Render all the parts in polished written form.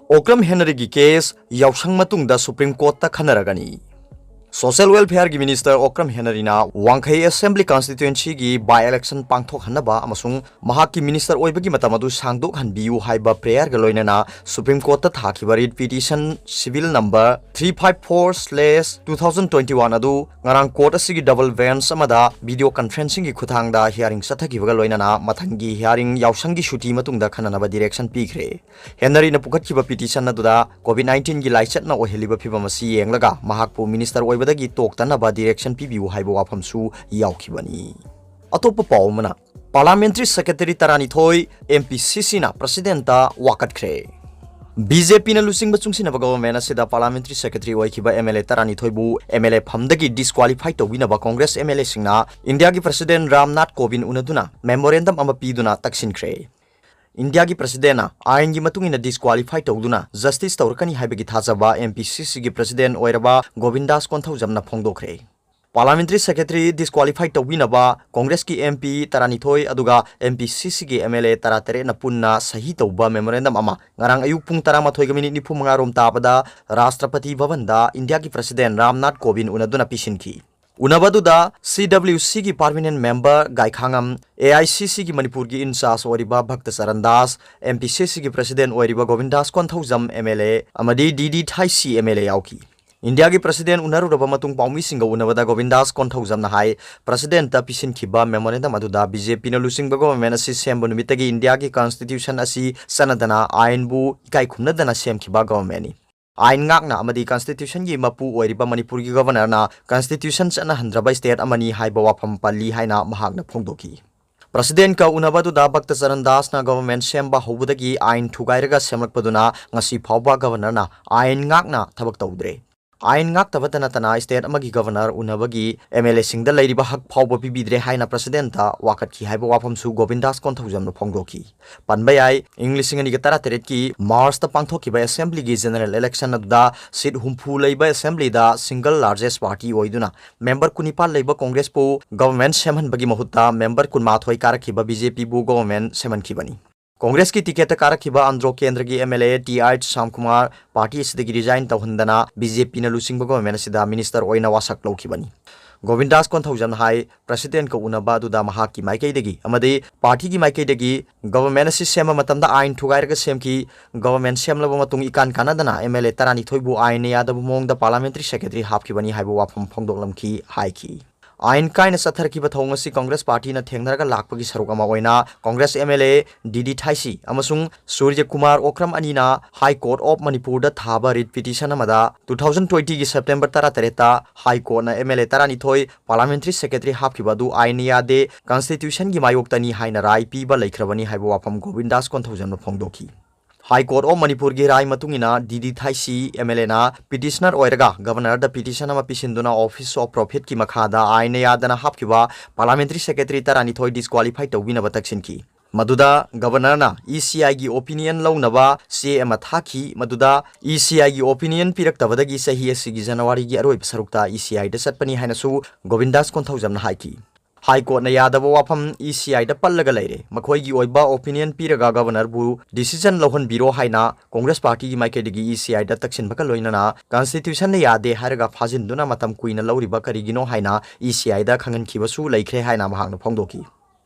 Okram Henry gi case yausang matungda Supreme Court ta khanaragani. Social Welfare gi Minister Okram Henry na Wangkhai Assembly Constituency gi by-election pangthok hanaba amasung mahakki Minister oibagi matamadu sangdok hanbiu haiba prayer ga loinana Supreme Court ta thakiba writ petition civil number 354/2021 adu ngarang court asigi double bench amada video conferencing gi khuthangda hearing sathakiba loinana mathangi hearing yausanggi shuti matungda khananaba direction pikre. Henry na pukhatkiba petition aduda COVID-19 gi laichat na oheliba phibamasi yenglaga mahakpu Minister badagi toktanaba direction pibiu haiba wafamsu yaukibani. Atopa paumana Parliamentary Secretary Taranithoi MPCC na Presidenta wakatkre. BJP na lusing bachungsin na government asida Parliamentary Secretary oikiba MLA Taranithoi bu MLA phamdagi disqualify tawinaba Congress MLA singna India gi President Ramnath Kovind unaduna memorandum ama piduna taksinkre. India gi President ain gi matungina disqualify tawduna justice tawrakani haibagi thajaba MPCC gi President oiraba Govindas Konthaujamna phongdokre. Parliamentary Secretary disqualify tawinaba Congress ki MP Taranithoi aduga MPCC gi MLA Taratere na punna sahi tawba memorandum ama ngarang ayuk pung 13:45 rom tabada Rashtrapati Bhavan da India gi President Ramnath Kovind unaduna pisinki. Unabaduda CWC ki permanent member Gaikhangam, AICC ki Manipur ki incharge Oriba Bhakta Sarandas, MPCC ki President Oriba Govindas Konthaujam MLA, amadi DD Thaisi MLA yauki. India ki President unaruraba matung paumi singa unabada Govindas Konthaujam na hai President ta pisin khiba memorandum aduda BJP na lusing ba government asi sembu numitagi India ki constitution asi sanadana ainbu ikai khumnadana sem khiba government ni. Ain ngakna amadi constitution gi mapu oiriba Manipur gi governor na constitution chana handraba state amani haiba wafam palli haina mahakna phongdoki. President ka unabadu da Bhakta Sarandas na government semba hobudagi ain thugairaga semlakpaduna ngasi phawba governor na ain ngakna thabak tawdre. Ain ngak tabatana tana state amagi governor unabagi MLA singda lairiba hak phawba pibidre haina president ta wakat ki haiba wafamsu Govindas Konthaujam no phongdoki. Panbayai English ngani gatara teret ki March ta pangthoki ba assembly gi general election aduda seat humpu leiba assembly da single largest party oiduna member kunipal leiba Congress po government semhan bagi mahutta member kunmathoi karakhiba BJP bu government seman khibani. Congress ki ticket karakhiba Andhra Kendra ki MLA TR Shamkumar party sidagi resign tawhandana BJP na lusing ba government sida minister oina wasak lawkhibani. Govindas Konthaujam hai president ka unaba duda mahaki maikaidagi amade party gi maikaidagi government si sema matamda ain thugairaga semki government semlaba matung ikan kanadana MLA Taranithoi bu ain yadabu mongda parliamentary secretary hapkibani haibu wafam phongdoklamki haiki. Ain kaina sathar ki bathong asi Congress party na thengnarga lakpagi sarukama oina Congress MLA DD Thaisi amasung Surya Kumar Okram anina High Court of Manipur da thaba writ petition amada 2020 gi September 13 ta High Court na MLA Taranithoi Parliamentary Secretary hapkibadu ain yade Constitution gi mayoktani haina rai piba laikhrabani haiba wafam Govindas Konthaujam no phongdoki. High Court of Manipur gi rai matungina DD Thaisi MLA na petitioner oiraga governor da petition ama pisinduna office of profit ki makhada aina yadana hapkiba parliamentary secretary Taranithoi disqualify tawina bataksinki. Maduda governor na ECI gi opinion lawnaba CM thaki maduda ECI gi opinion pirak tabadagi sahi asigi January gi aroi sarukta ECI da satpani hainasu Govindas Konthaujam na haiki. High Court na yadaba wafam ECI da pallaga leire makhoi gi oiba opinion piraga governor bu decision lohon biro haina Congress party gi maikaidagi ECI da taksin baka loinana constitution na yade haraga phajinduna matam kuina lauriba karigino haina ECI da khangan khibasu laikre haina mahangna phongdoki.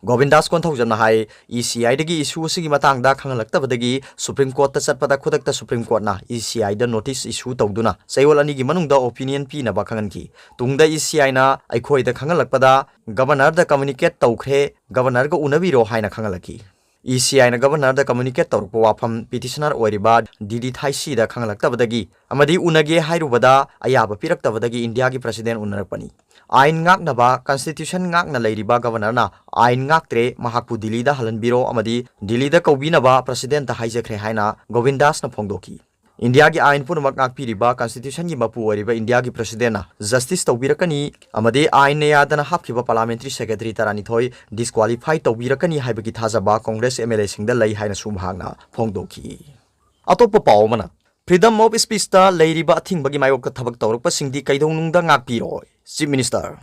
Govindas Konthaujam na hai ECI dagi issue sigi matang da khangalaktabadagi Supreme Court ta chatpada khudakta Supreme Court na ECI da notice issue tawduna sayol ani gi manungda opinion pi na ba khangan ki tungda ECI na aikhoi da khangalakpada governor da communicate tawkhre governor ga unabiro haina khangalaki. ECI na governor da communicate tawrpa wafam petitioner oiriba DD Thaisi da khangalaktabadagi amadi unage hairubada ayaba piraktabadagi India gi president unarakpani. Ain ngaknaba constitution ngakna leiriba governor na ain ngaktre mahakpu Delhi da halanbiro amadi Delhi da kaubinaba president ta haijakre haina Govindas na phongdoki. India gi ain punamak ngakpiriba constitution gi mapu oiriba India gi president na justice tawbirakani amadi ain ne yadana hapkiba parliamentary secretary Taranithoi disqualify tawbirakani haibagi thajaba Congress MLA singda lei haina sumhangna phongdoki. Atopa pawmana freedom of speech ta leiriba athing bagi mayok thabak tawrukpa singdi kaidong nungda ngakpiroi. Chief Minister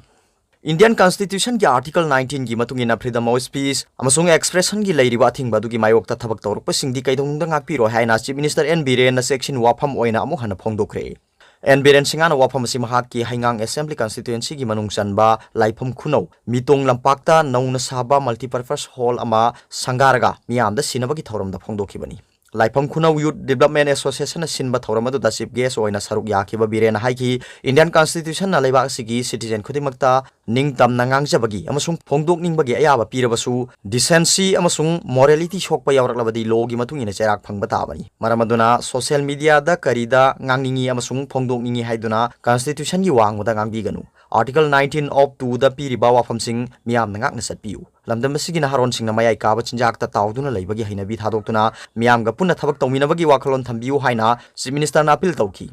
Indian Constitution ki Article 19 ki matungina freedom of speech amasung expression ki leiriba athingba dugi mayokta thabak tawrukpa singdi kaidongda ngakpiro haina Chief Minister N Biren na section wafam oina amu hana phongdokre. N Biren singana wafam si mahaki haingang Assembly constituency ki manung chanba laifam khunau mitong lampakta nauna saba multipurpose hall ama sangaraga miyamda sinabagi thawramda phongdokhibani. Laifam Khunau Youth Development Association sinba thawramadu da chief guest oina saruk yakiba Biren haiki Indian Constitution na leibak sigi citizen khudimakta ningtam nangangjabagi amasung phongdokningbagi ayaba pirabasu decency amasung morality shokpa yawraklabadi law gi matungina cherak phangba tabani maramaduna social media da karida ngangningi amasung phongdokningi haiduna Constitution gi wangmuda ngangbiganu Article 19 of 2 da piriba wafamsing miyam nangak na satpiu lamdam sigina haron singna mayai kaba chinjakta tawduna leibagi hainabi thadoktuna miyamga punna thabak tawminabagi wakhalon thambiu haina Chief Minister na appeal tawki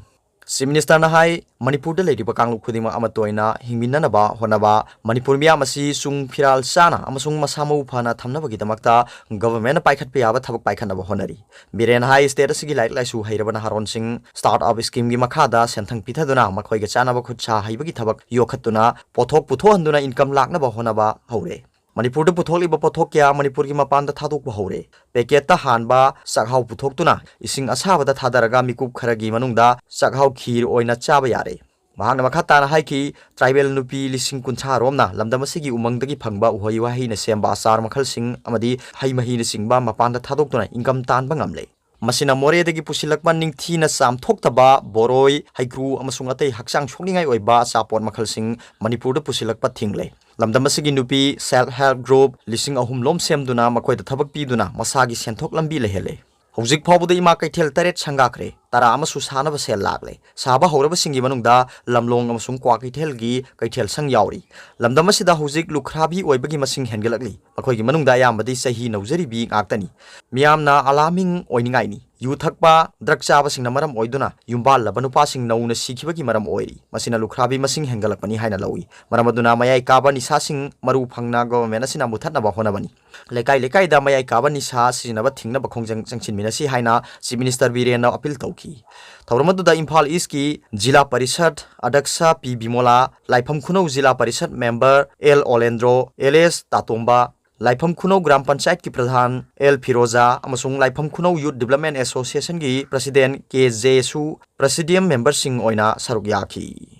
Chief Minister na hai Manipur da leiriba kanglu khudima amatoina hingminanaba honaba Manipur miyam asi sung phiral sana amasung masamau phana thamnabagi damakta government paikhatpe yaba thabak paikhanaba honari Biren hai state asigi laik laisu hairabana haron sing start up scheme gi makhada senthang pithaduna makhoi ga chanaba khutcha haibagi thabak yokhatuna pothok puthohanduna income laknaba honaba haure Manipur da putholiba pothok kya Manipur gi mapanda thadokba haure packet ta hanba sakhau puthoktuna ising asabada thadaraga mikup kharagi manungda sakhau khir oina chaba yare mahakna makhata na haiki tribal nupi lising kuntha romna lamdamasigi umangdagi phangba uhoi wahi na semba asar makhal sing amadi hai mahi na singba mapanda thadokduna income tanba ngamle masina more dagi pusilakman ningthi na samthoktaba boroi haikru amasung atei hakchang chokningai oiba sapon makhal sing Manipur da pusilakpa thingle lamdamasigi nupi self help group lising ahum lom semduna makoi da thabak piduna masagi senthok lambi lehele Hojik phawbuda ima kaithel taret sangakre tara amasu sanaba sel lagle saba horaba singi manungda lamlong amasung kwa kaithel gi kaithel sang yauri lamdamasida hojik lukhrabi oibagi masing hengalakli makoi gi manungda ayambadi sahi naujari bi ngaktani miyamna alarming oiningai ni yu thakpa drug chaba singna maram oiduna yumbal labanupa sing nauna sikhibagi maram oiri masina lukhrabi masing hengalakpani haina lawi maramaduna mayai kaba nisa sing maru phangna government asina muthatna ba honabani lekai da mayai kaba nisa sinaba thingna ba khongjang changchin minasi haina Chief Minister Biren na appeal tawki thawramaduda Imphal East ki Jila Parishad Adaksha P Bimola Laifam Khunau Jila Parishad member L Olendro LS Tatomba Laifam Khunau Gram Panchayat ki Pradhan L Firoza amasung Laifam Khunau Youth Development Association ki President K Jesu Presidium member sing oina saruk yaki